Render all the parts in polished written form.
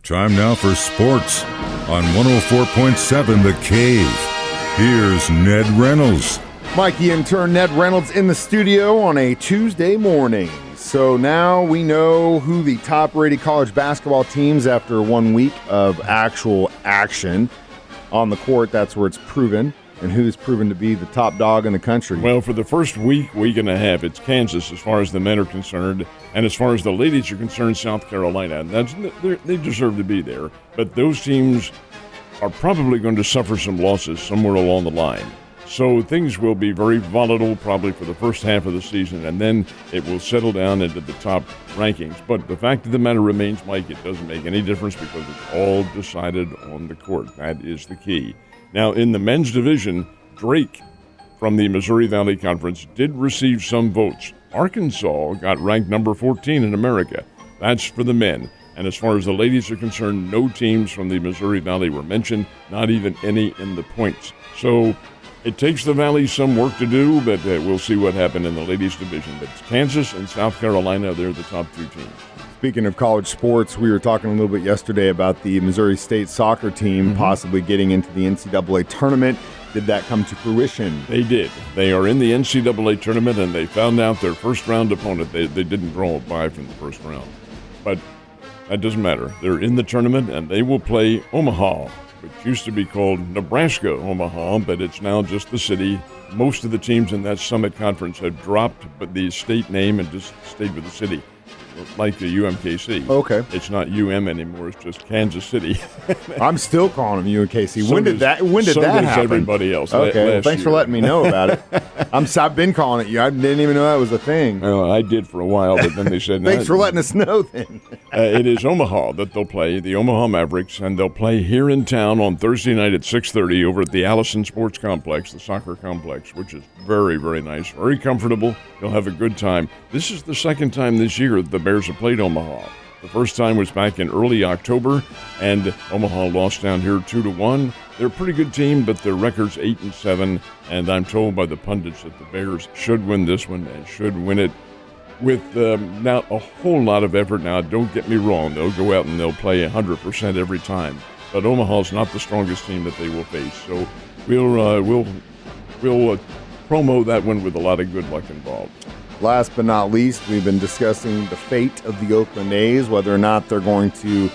Time now for sports on 104.7 The Cave. Here's Ned Reynolds. Mikey intern Ned Reynolds in the studio on a Tuesday morning. So now we know who the top-rated college basketball teams after 1 week of actual action on the court. That's where it's proven. And who's proven to be the top dog in the country? Well, for the first week and a half, it's Kansas as far as the men are concerned. And as far as the ladies are concerned, South Carolina. And they deserve to be there. But those teams are probably going to suffer some losses somewhere along the line. So things will be very volatile probably for the first half of the season, and then it will settle down into the top rankings. But the fact of the matter remains, Mike, it doesn't make any difference because it's all decided on the court. That is the key. Now, in the men's division, Drake from the Missouri Valley Conference did receive some votes. Arkansas got ranked number 14 in America. That's for the men. And as far as the ladies are concerned, no teams from the Missouri Valley were mentioned, not even any in the points. So it takes the Valley some work to do, but we'll see what happened in the ladies division. But Kansas and South Carolina, they're the top two teams. Speaking of college sports, we were talking a little bit yesterday about the Missouri State soccer team possibly getting into the NCAA tournament. Did that come to fruition? They did. They are in the NCAA tournament, and they found out their first-round opponent. They didn't draw a bye from the first round. But that doesn't matter. They're in the tournament, and they will play Omaha, which used to be called Nebraska Omaha, but it's now just the city. Most of the teams in that Summit Conference have dropped the state name and just stayed with the city, like the UMKC. Okay. It's not UM anymore, it's just Kansas City. I'm still calling them UMKC. So when did that happen? Everybody else. Okay, well, thanks for letting me know about it. I've been calling it you. I didn't even know that was a thing. I did for a while, but then they said no. Thanks for letting us know then. It is Omaha that they'll play, the Omaha Mavericks, and they'll play here in town on Thursday night at 6:30 over at the Allison Sports Complex, the soccer complex, which is very, very nice, very comfortable. You'll have a good time. This is the second time this year the Bears have played Omaha. The first time was back in early October, and Omaha lost down here 2-1. They're a pretty good team, but their record's 8-7, and I'm told by the pundits that the Bears should win this one and should win it with not a whole lot of effort. Now, don't get me wrong. They'll go out and they'll play 100% every time, but Omaha's not the strongest team that they will face. So we'll promo that one with a lot of good luck involved. Last but not least, we've been discussing the fate of the Oakland A's, whether or not they're going to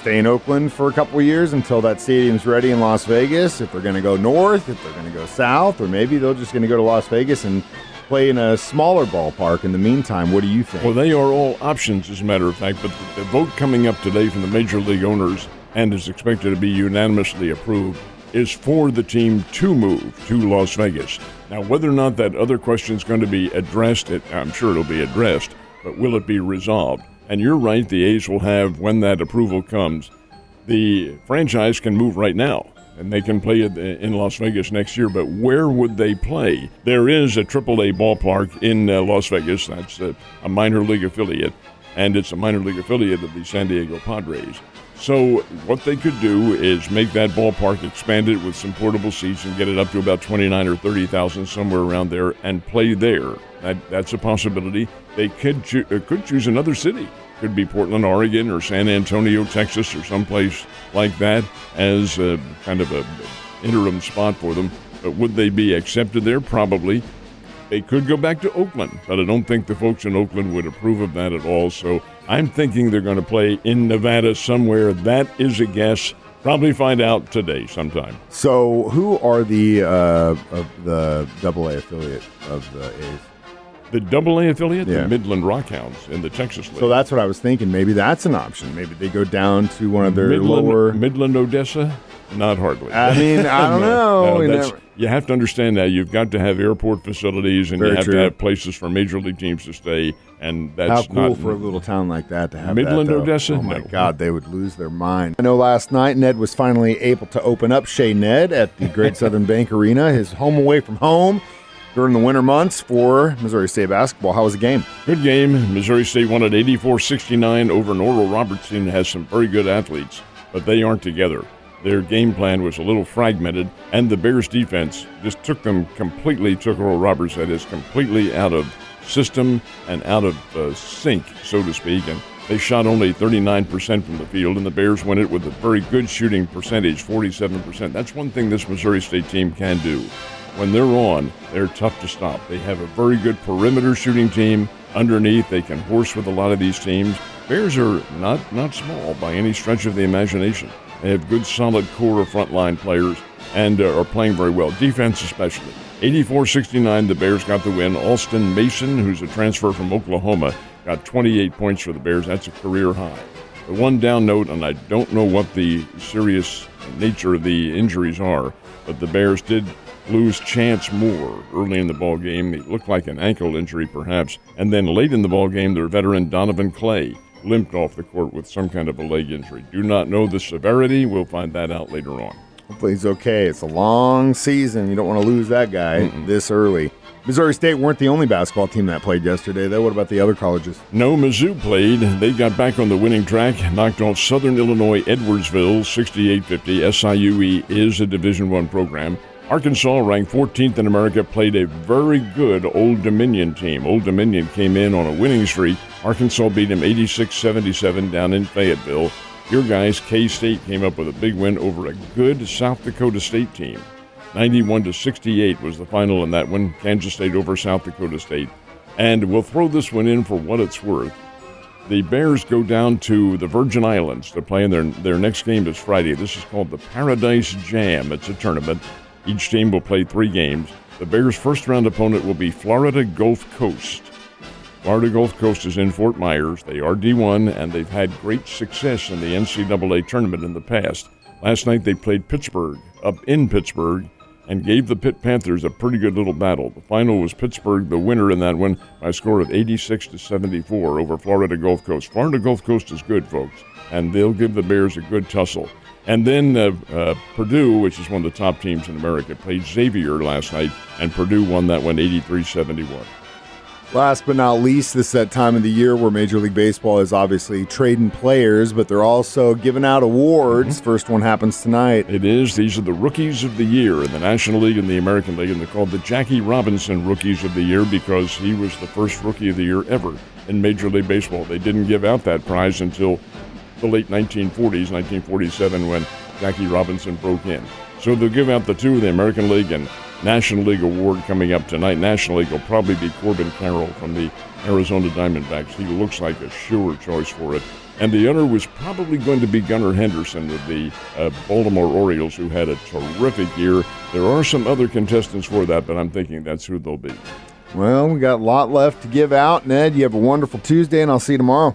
stay in Oakland for a couple of years until that stadium's ready in Las Vegas, if they're going to go north, if they're going to go south, or maybe they're just going to go to Las Vegas and play in a smaller ballpark in the meantime. What do you think? Well, they are all options, as a matter of fact, but the vote coming up today from the Major League owners, and is expected to be unanimously approved, is for the team to move to Las Vegas. Now, whether or not that other question is going to be addressed, I'm sure it'll be addressed, but will it be resolved? And you're right, the A's will have, when that approval comes, the franchise can move right now, and they can play in Las Vegas next year, but where would they play? There is a AAA ballpark in Las Vegas. That's a minor league affiliate, and it's a minor league affiliate of the San Diego Padres. So what they could do is make that ballpark expanded with some portable seats and get it up to about 29 or 30,000, somewhere around there, and play there. That's a possibility. They could choose another city. Could be Portland, Oregon, or San Antonio, Texas, or someplace like that as a kind of a interim spot for them. But would they be accepted there? Probably. They could go back to Oakland, but I don't think the folks in Oakland would approve of that at all. So I'm thinking they're going to play in Nevada somewhere. That is a guess. Probably find out today sometime. So who are the AA affiliate of the A's? The AA affiliate? Yeah. The Midland Rockhounds in the Texas League. So that's what I was thinking. Maybe that's an option. Maybe they go down to one of their lower... Midland, Odessa? Not hardly. I mean, I don't know. You have to understand that. You've got to have airport facilities, and you have to have places for major league teams to stay, and that's how cool not for a little town like that to have Midland, that, Odessa? Oh, my God, they would lose their mind. I know last night Ned was finally able to open up Shea Ned at the Great Southern Bank Arena, his home away from home during the winter months for Missouri State basketball. How was the game? Good game. Missouri State won at 84-69 over an Oral Roberts team that has some very good athletes, but they aren't together. Their game plan was a little fragmented, and the Bears' defense just took Oral Roberts, that is, completely out of system and out of sync, so to speak, and They shot only 39% from the field, and the Bears win it with a very good shooting percentage, 47%. That's one thing this Missouri State team can do. When they're on, they're tough to stop. They have a very good perimeter shooting team. Underneath, they can horse with a lot of these teams. Bears are not small by any stretch of the imagination. They have good, solid core of frontline players and are playing very well, defense especially. 84-69, the Bears got the win. Alston Mason, who's a transfer from Oklahoma, got 28 points for the Bears. That's a career high. The one down note, and I don't know what the serious nature of the injuries are, but the Bears did lose Chance Moore early in the ball game. It looked like an ankle injury, perhaps. And then late in the ball game, their veteran Donovan Clay limped off the court with some kind of a leg injury. Do not know the severity. We'll find that out later on. Hopefully he's okay. It's a long season. You don't want to lose that guy this early. Missouri State weren't the only basketball team that played yesterday, though. What about the other colleges? No, Mizzou played. They got back on the winning track, knocked off Southern Illinois Edwardsville 68-50. SIUE is a Division I program. Arkansas, ranked 14th in America, played a very good Old Dominion team. Old Dominion came in on a winning streak. Arkansas beat them 86-77 down in Fayetteville. Your guys, K-State, came up with a big win over a good South Dakota State team. 91-68 was the final in that one. Kansas State over South Dakota State. And we'll throw this one in for what it's worth. The Bears go down to the Virgin Islands to play, and their next game is Friday. This is called the Paradise Jam. It's a tournament. Each team will play 3 games. The Bears' first-round opponent will be Florida Gulf Coast. Florida Gulf Coast is in Fort Myers. They are D1, and they've had great success in the NCAA tournament in the past. Last night they played Pittsburgh, up in Pittsburgh, and gave the Pitt Panthers a pretty good little battle. The final was Pittsburgh, the winner in that one, by a score of 86-74 over Florida Gulf Coast. Florida Gulf Coast is good, folks, and they'll give the Bears a good tussle. And then Purdue, which is one of the top teams in America, played Xavier last night, and Purdue won that one 83-71. Last but not least, this is that time of the year where Major League Baseball is obviously trading players, but they're also giving out awards. First one happens tonight. It is. These are the Rookies of the Year in the National League and the American League, and they're called the Jackie Robinson Rookies of the Year because he was the first Rookie of the Year ever in Major League Baseball. They didn't give out that prize until the late 1940s, 1947, when Jackie Robinson broke in. So they'll give out the two, the American League and National League award coming up tonight. National League will probably be Corbin Carroll from the Arizona Diamondbacks. He looks like a sure choice for it. And the other was probably going to be Gunnar Henderson of the Baltimore Orioles, who had a terrific year. There are some other contestants for that, but I'm thinking that's who they'll be. Well, we got a lot left to give out. Ned, you have a wonderful Tuesday, and I'll see you tomorrow.